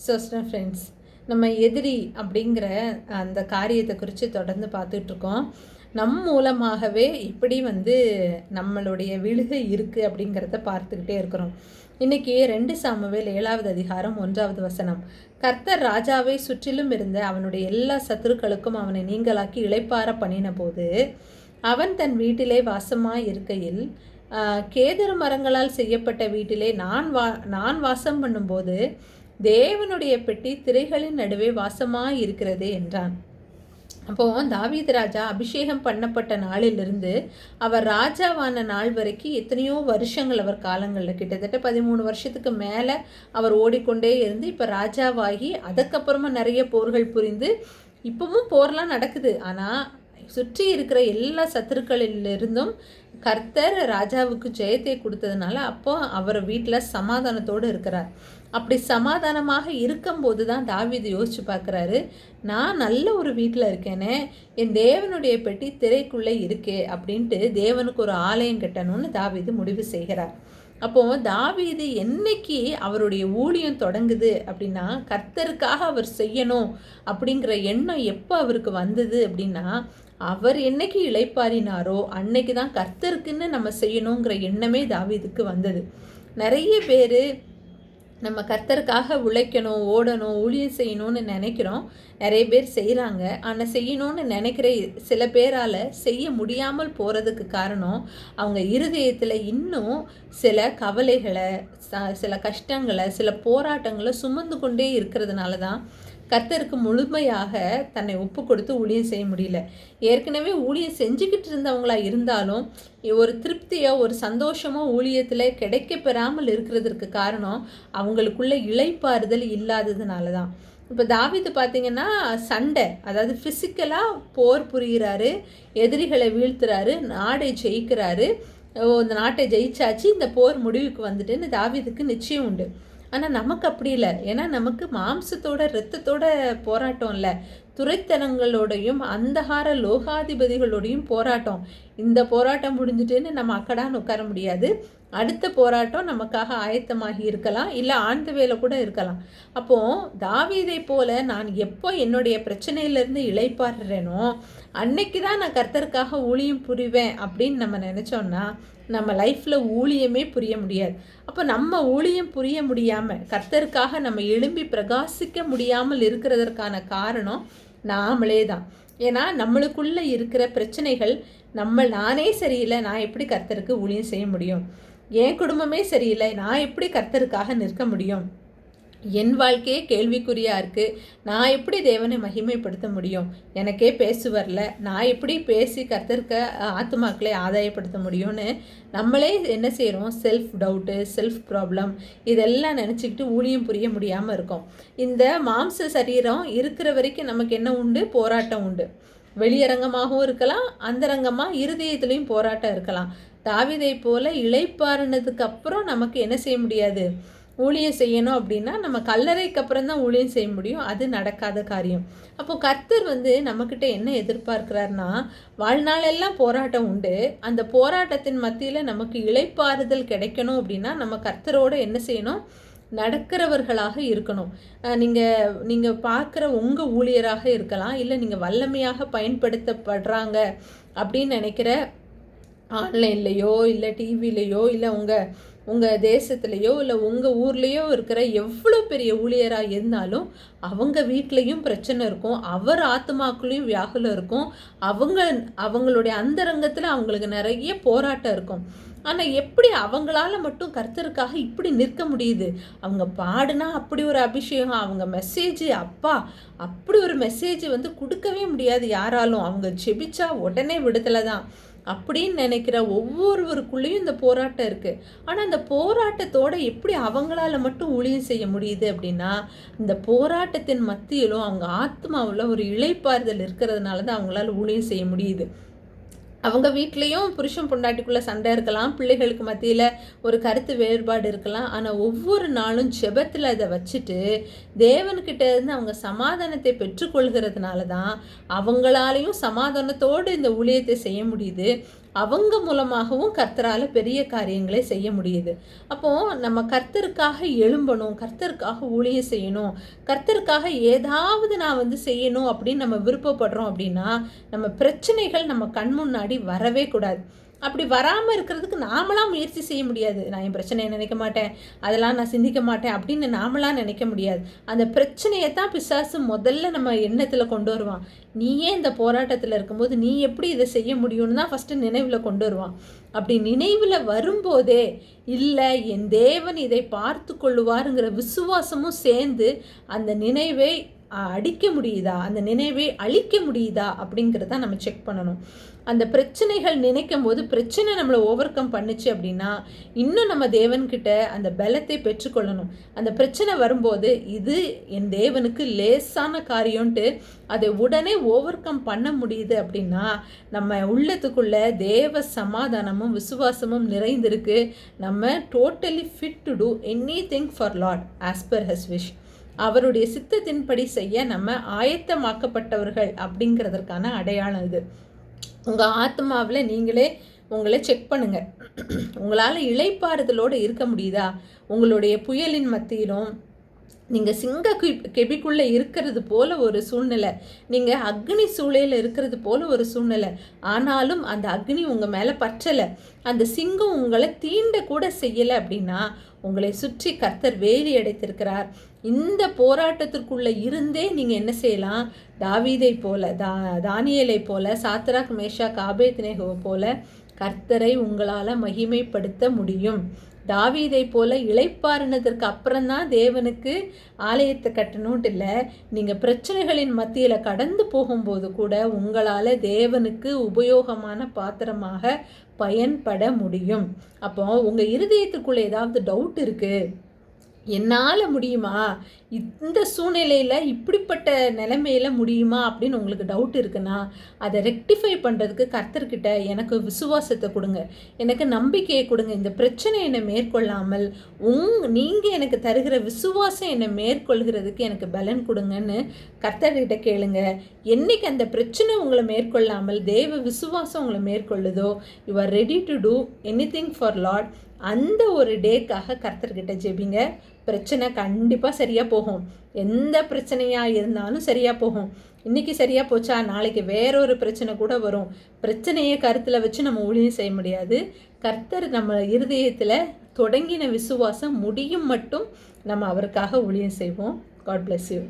Friends, நம்ம எதிரி அப்படிங்கிற அந்த காரியத்தை குறித்து தொடர்ந்து பார்த்துட்ருக்கோம். நம் மூலமாகவே எப்படி நம்மளுடைய விழுகை இருக்குது அப்படிங்கிறத பார்த்துக்கிட்டே இருக்கிறோம். இன்றைக்கி 2 சாமுவேல் 7வது அதிகாரம் 1வது வசனம். கர்த்தர் ராஜாவை சுற்றிலும் இருந்த அவனுடைய எல்லா சத்துருக்களுக்கும் அவனை நீங்களாக்கி இளைப்பார பண்ணின போது அவன் தன் வீட்டிலே வாசமாய் இருக்கையில், கேதுரு மரங்களால் செய்யப்பட்ட வீட்டிலே நான் வாசம் பண்ணும்போது தேவனுடைய பெட்டி திரைகளின் நடுவே வாசமாய் இருக்கிறது என்றான். அப்போ தாவீது ராஜா அபிஷேகம் பண்ணப்பட்ட நாளிலிருந்து அவர் ராஜாவான நாள் வரைக்கும் எத்தனையோ வருஷங்கள், அவர் காலங்களில் கிட்டத்தட்ட 13 வருஷத்துக்கு மேலே அவர் ஓடிக்கொண்டே இருந்து இப்போ ராஜாவாகி அதுக்கப்புறமா நிறைய போர்கள் புரிந்து இப்பவும் போர்லாம் நடக்குது. ஆனால் சுற்றி இருக்கிற எல்லா சத்துருக்களிலிருந்தும் கர்த்தர் ராஜாவுக்கு ஜெயத்தை கொடுத்ததுனால அப்போ அவர் வீட்டில் சமாதானத்தோடு இருக்கிறார். அப்படி சமாதானமாக இருக்கும்போது தான் தாவீது யோசிச்சு பார்க்குறாரு, நான் நல்ல ஒரு வீட்டில் இருக்கேனே, என் தேவனுடைய பெட்டி திரைக்குள்ளே இருக்கே அப்படின்ட்டு தேவனுக்கு ஒரு ஆலயம் கட்டணும்னு தாவீது முடிவு செய்கிறார். அப்போது தாவீது என்னைக்கு அவருடைய ஊழியம் தொடங்குது அப்படின்னா, கர்த்தருக்காக அவர் செய்யணும் அப்படிங்கிற எண்ணம் எப்போ அவருக்கு வந்தது அப்படின்னா, அவர் என்னைக்கு இளைப்பாறினாரோ அன்னைக்கு தான் கர்த்தருக்குன்னு நம்ம செய்யணுங்கிற எண்ணமே தாவீதுக்கு வந்தது. நிறைய பேர் நம்ம கர்த்தருக்காக உழைக்கணும், ஓடணும், ஊழியம் செய்யணும்னு நினைக்கிறோம். நிறைய பேர் செய்கிறாங்க. ஆனால் செய்யணும்னு நினைக்கிற சில பேரால் செய்ய முடியாமல் போகிறதுக்கு காரணம் அவங்க இருதயத்தில் இன்னும் சில கவலைகளை, சில கஷ்டங்களை, சில போராட்டங்களை சுமந்து கொண்டே இருக்கிறதுனால தான் கர்த்தருக்கு முழுமையாக தன்னை ஒப்பு கொடுத்து ஊழியம் செய்ய முடியல. ஏற்கனவே ஊழியம் செஞ்சுக்கிட்டு இருந்தவங்களா இருந்தாலும் ஒரு திருப்தியோ ஒரு சந்தோஷமோ ஊழியத்தில் கிடைக்க பெறாமல் இருக்கிறதுக்கு காரணம் அவங்களுக்குள்ள இளைப்பாறுதல் இல்லாததுனால தான். இப்போ தாவீது பார்த்திங்கன்னா சண்டை, அதாவது ஃபிசிக்கலாக போர் புரிகிறாரு, எதிரிகளை வீழ்த்துறாரு, நாடை ஜெயிக்கிறாரு. இந்த நாட்டை ஜெயிச்சாச்சு, இந்த போர் முடிவுக்கு வந்துட்டுன்னு தாவீதுக்கு நிச்சயம் உண்டு. ஆனால் நமக்கு அப்படி இல்லை. ஏன்னா நமக்கு மாம்சத்தோட இரத்தத்தோட போராட்டம் இல்லை, துரைத்தனங்களோடையும் அந்தகார லோகாதிபதிகளோடையும் போராட்டம். இந்த போராட்டம் முடிஞ்சுட்டுன்னு நம்ம அக்கடான்னு உட்கார முடியாது. அடுத்த போராட்டம் நமக்காக ஆயத்தமாகி இருக்கலாம், இல்லை ஆழ்ந்த வேலை கூட இருக்கலாம். அப்போது தாவீதை போல நான் எப்போ என்னுடைய பிரச்சனையிலேருந்து இளைப்பாறுறேனோ அன்னைக்கு தான் நான் கர்த்தருக்காக ஊழியம் புரிவேன் அப்படின்னு நம்ம நினச்சோன்னா நம்ம லைஃப்பில் ஊழியமே புரிய முடியாது. அப்போ நம்ம ஊழியம் புரிய முடியாமல், கர்த்தருக்காக நம்ம எழும்பி பிரகாசிக்க முடியாமல் இருக்கிறதற்கான காரணம் நாமளே தான். ஏன்னா நம்மளுக்குள்ளே இருக்கிற பிரச்சனைகள், நானே சரியில்லை, நான் எப்படி கர்த்தருக்கு ஊழியம் செய்ய முடியும், என் குடும்பமே சரியில்லை, நான் எப்படி கர்த்தருக்காக நிற்க முடியும், என் வாழ்க்கையே கேள்விக்குறியாக இருக்குது, நான் எப்படி தேவனை மகிமைப்படுத்த முடியும், எனக்கே பேச வரல, நான் எப்படி பேசி கர்த்தருக்கு ஆத்துமாக்களை ஆதாயப்படுத்த முடியும்னு நம்மளே என்ன செய்கிறோம், செல்ஃப் டவுட்டு, செல்ஃப் ப்ராப்ளம் இதெல்லாம் நினச்சிக்கிட்டு ஊழியம் புரிய முடியாமல் இருக்கோம். இந்த மாம்ச சரீரம் இருக்கிற வரைக்கும் நமக்கு என்ன உண்டு, போராட்டம் உண்டு. வெளியரங்கமாகவும் இருக்கலாம், அந்தரங்கமாக இருதயத்துலேயும் போராட்டம் இருக்கலாம். தாவீதை போல இளைப்பாறுனதுக்கு அப்புறம் நமக்கு என்ன செய்ய முடியாது, ஊழியம் செய்யணும் அப்படின்னா நம்ம கல்லறைக்கு அப்புறம் தான் ஊழியம் செய்ய முடியும். அது நடக்காத காரியம். அப்போது கர்த்தர் நம்மக்கிட்ட என்ன எதிர்பார்க்கிறாருன்னா, வாழ்நாளெல்லாம் போராட்டம் உண்டு, அந்த போராட்டத்தின் மத்தியில் நமக்கு இளைப்பாறுதல் கிடைக்கணும் அப்படின்னா நம்ம கர்த்தரோடு என்ன செய்யணும், நடக்கிறவர்களாக இருக்கணும். நீங்கள் பார்க்குற உங்கள் ஊழியராக இருக்கலாம், இல்லை நீங்கள் வல்லமையாக பயன்படுத்தப்படுறாங்க அப்படின்னு நினைக்கிற ஆன்லைன்லேயோ இல்லை டிவிலேயோ இல்லை உங்கள் தேசத்துலேயோ இல்லை உங்கள் ஊர்லேயோ இருக்கிற எவ்வளோ பெரிய ஊழியராக இருந்தாலும் அவங்க வீட்லேயும் பிரச்சனை இருக்கும், அவர் ஆத்மாக்குள்ளேயும் வியாகுலம் இருக்கும், அவங்களுடைய அந்தரங்கத்தில் அவங்களுக்கு நிறைய போராட்டம் இருக்கும். ஆனால் எப்படி அவங்களால மட்டும் கர்த்தருக்காக இப்படி நிற்க முடியுது? அவங்க பாடுனா அப்படி ஒரு அபிஷேகம், அவங்க மெசேஜ் அப்பா அப்படி ஒரு மெசேஜ் கொடுக்கவே முடியாது யாராலும். அவங்க ஜெபிச்சா உடனே விடுதலை தான் அப்படின்னு நினைக்கிற ஒவ்வொருவருக்குள்ளேயும் இந்த போராட்டம் இருக்குது. ஆனால் அந்த போராட்டத்தோடு எப்படி அவங்களால மட்டும் ஊழியம் செய்ய முடியுது அப்படின்னா, இந்த போராட்டத்தின் மத்தியிலும் அவங்க ஆத்மாவில் ஒரு இளைப்பாறுதல் இருக்கிறதுனால தான் அவங்களால ஊழியம் செய்ய முடியுது. அவங்க வீட்லேயும் புருஷன் பொண்டாட்டிக்குள்ளே சண்டை இருக்கலாம், பிள்ளைகளுக்கு மத்தியில் ஒரு கருத்து வேறுபாடு இருக்கலாம். ஆனால் ஒவ்வொரு நாளும் ஜெபத்தில் அதை வச்சுட்டு தேவன்கிட்ட இருந்து அவங்க சமாதானத்தை பெற்றுக்கொள்கிறதுனால தான் அவங்களாலையும் சமாதானத்தோடு இந்த ஊழியத்தை செய்ய முடியுது. அவங்க மூலமாகவும் கர்த்தரால் பெரிய காரியங்களை செய்ய முடியுது. அப்போது நம்ம கர்த்தருக்காக எழும்பணும், கர்த்தருக்காக ஊழியம் செய்யணும், கர்த்தருக்காக ஏதாவது நான் வந்து செய்யணும் அப்படின்னு நம்ம விருப்பப்படுறோம் அப்படின்னா நம்ம பிரச்சனைகள் நம்ம கண் முன்னாடி வரவே கூடாது. அப்படி வராமல் இருக்கிறதுக்கு நாமளாம் முயற்சி செய்ய முடியாது. நான் என் பிரச்சனையை நினைக்க மாட்டேன், அதெல்லாம் நான் சிந்திக்க மாட்டேன் அப்படின்னு நாமளாம் நினைக்க முடியாது. அந்த பிரச்சனையை தான் பிசாசு முதல்ல நம்ம எண்ணத்தில் கொண்டு வருவான். நீயே இந்த போராட்டத்தில் இருக்கும்போது நீ எப்படி இதை செய்ய முடியும்னு தான் ஃபஸ்ட்டு நினைவில் கொண்டு வருவான். அப்படி நினைவில் வரும்போதே இல்லை என் தேவன் இதை பார்த்து கொள்ளுவாருங்கிற விசுவாசமும் சேர்ந்து அந்த நினைவை அடிக்க முடியுதா, அந்த நினைவை அழிக்க முடியுதா அப்படிங்கிறத நம்ம செக் பண்ணணும். அந்த பிரச்சனைகள் நினைக்கும் போது பிரச்சனை நம்மளை ஓவர் கம் பண்ணுச்சு அப்படின்னா இன்னும் நம்ம தேவன்கிட்ட அந்த பலத்தை பெற்றுக்கொள்ளணும். அந்த பிரச்சனை வரும்போது இது என் தேவனுக்கு லேசான காரியம்ன்ட்டு அதை உடனே ஓவர் கம் பண்ண முடியுது அப்படின்னா நம்ம உள்ளத்துக்குள்ள தேவ சமாதானமும் விசுவாசமும் நிறைந்திருக்கு. நம்ம totally fit to do anything for Lord as per his wish. அவருடைய சித்தத்தின்படி செய்ய நம்ம ஆயத்தமாக்கப்பட்டவர்கள் அப்படிங்கிறதற்கான அடையாளம் இது. உங்கள் ஆத்மாவில் நீங்களே உங்களை செக் பண்ணுங்கள். உங்களால் இளைப்பாறுதலோடு இருக்க முடியுதா? உங்களுடைய புயலின் மத்தியிலும் நீங்கள் சிங்க கெபிக்குள்ளே இருக்கிறது போல் ஒரு சூழ்நிலை, நீங்கள் அக்னி சூளையில் இருக்கிறது போல் ஒரு சூழ்நிலை, ஆனாலும் அந்த அக்னி உங்கள் மேலே பற்றலை, அந்த சிங்கம் உங்களை தீண்ட கூட செய்யலை அப்படின்னா உங்களை சுற்றி கர்த்தர் வேலி அடைத்திருக்கிறார். இந்த போராட்டத்திற்குள்ளே இருந்தே நீங்கள் என்ன செய்யலாம்? தாவீதை போல, தானியேலை போல, சாத்ராக் மேஷாக் ஆபேத்நேகோவை போல கர்த்தரை உங்களால் மகிமைப்படுத்த முடியும். தாவீதை போல இளைப்பாறினதற்கு அப்புறம்தான் தேவனுக்கு ஆலயத்தை கட்டணும்ட்டு இல்லை, நீங்கள் பிரச்சனைகளின் மத்தியில் கடந்து போகும்போது கூட உங்களால் தேவனுக்கு உபயோகமான பாத்திரமாக பயன்பட முடியும். அப்போ உங்கள் இருதயத்துக்குள்ளே ஏதாவது டவுட் இருக்குது, என்னால் முடியுமா, இந்த சூழ்நிலையில் இப்படிப்பட்ட நிலைமையில் முடியுமா அப்படின்னு உங்களுக்கு டவுட் இருக்குன்னா அதை ரெக்டிஃபை பண்ணுறதுக்கு கர்த்தர்கிட்ட எனக்கு விசுவாசத்தை கொடுங்க, எனக்கு நம்பிக்கையை கொடுங்க. இந்த பிரச்சனை என்னை மேற்கொள்ளாமல் நீங்கள் எனக்கு தருகிற விசுவாசம் என்னை மேற்கொள்கிறதுக்கு எனக்கு பலன் கொடுங்கன்னு கர்த்தர்கிட்ட கேளுங்க. என்றைக்கு அந்த பிரச்சனை உங்களை மேற்கொள்ளாமல் தேவ விசுவாசம் உங்களை மேற்கொள்ளுதோ you are ready to do anything for lord. அந்த ஒரு டேக்காக கர்த்தர்கிட்ட ஜெபிங்க. பிரச்சனை கண்டிப்பாக சரியாக போகும். எந்த பிரச்சனையாக இருந்தாலும் சரியாக போகும். இன்றைக்கி சரியாக போச்சா நாளைக்கு வேறொரு பிரச்சனை கூட வரும். பிரச்சனையை கருத்தில் வச்சு நம்ம ஊழியம் செய்ய முடியாது. கர்த்தர் நம்ம இருதயத்தில் தொடங்கின விசுவாசம் முடியும் மட்டும் நம்ம அவருக்காக ஊழியம் செய்வோம். God bless you.